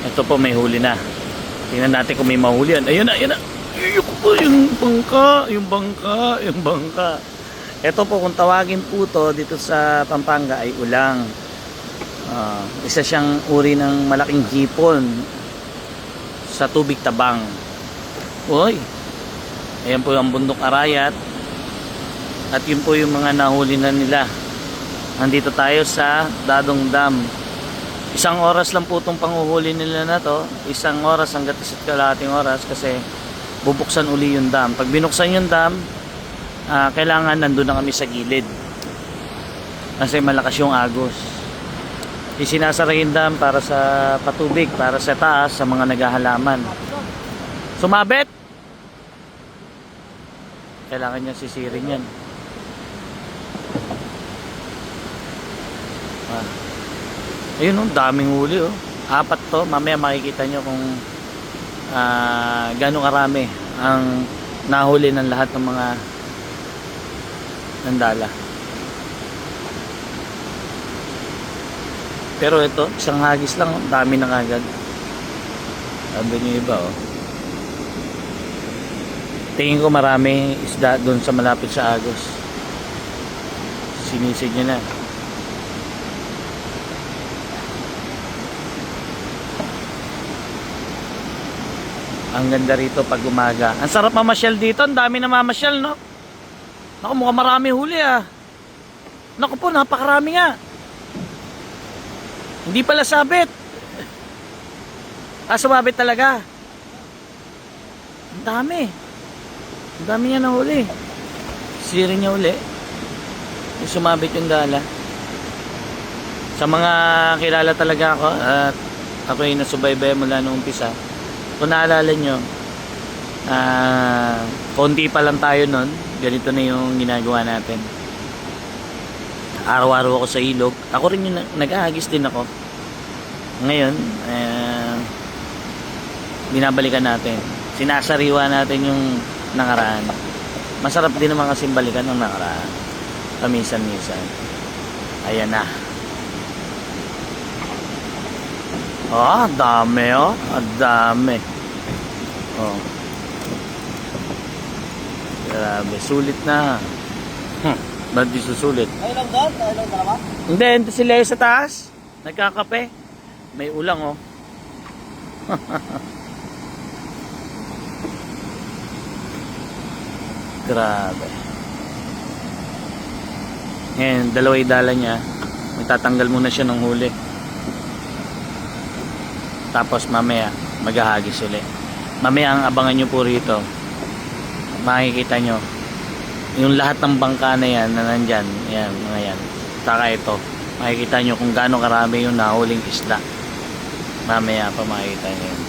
Ito po, may huli na. Tingnan natin kung may mahuli yan. Ayun na, ayun na. Yung bangka, yung bangka, yung bangka. Ito po, kung tawagin po to dito sa Pampanga ay ulang. Isa siyang uri ng malaking hipon sa tubig tabang. Uy, ayan po ang bundok Arayat. At yun po yung mga nahuli na nila. Nandito tayo sa Dadong Dam. Isang oras lang po itong panguhuli nila na to. Isang oras hanggat isa't kalahating oras kasi bubuksan uli yung dam. Pag binuksan yung dam, kailangan nandun na kami sa gilid kasi malakas yung agos. Isinasara yung dam para sa patubig, para sa taas, sa mga naghahalaman. Sumabit! Kailangan niya sisirin yan. Ayun, daming huli oh. 4 to, mamaya makikita nyo kung gano'ng karami ang nahuli ng lahat ng mga nandala. Pero ito, isang hagis lang, dami na kagad. Sabi nyo iba oh. Tingin ko marami isda doon sa malapit sa agos. Sinisid nyo na. Ang ganda rito pag umaga. Ang sarap mamasyal dito. Ang dami na mamasyal, no? Naku, mukhang marami huli, ah. Naku po, napakarami nga. Hindi pala sabit. Sumabit talaga. Ang dami. Ang dami niya na huli. Sirin niya uli. Sumabit yung dala. Sa mga kilala talaga ako, at ako yung nasubaybay mula noong umpisa. Kung naalala nyo, konti pa lang tayo nun. Ganito na yung ginagawa natin. Araw-araw ako sa ilog. Ako rin yung nag-ahagis din ako. Ngayon, binabalikan natin. Sinasariwa natin yung nakaraan. Masarap din naman kasi balikan ng nakaraan. Paminsan-minsan. Ayan na. Dami oh. Dami. Oh. Grabe, sulit na. Ba't di susulit? Ay lang doon? Ay lang dalawa? Hindi, ito sila sa taas. Nagkakape. May ulang oh. Grabe. Ngayon, dalawa idala niya. May tatanggal muna siya ng huli. Tapos mamaya maghahagis ulit. Mamaya ang abangan nyo po rito. Makikita nyo yung lahat ng bangka na yan na nandyan. Yan, mga yan. Saka ito. Makikita nyo kung gaano karami yung nahuling isda. Mamaya pa makikita nyo yun.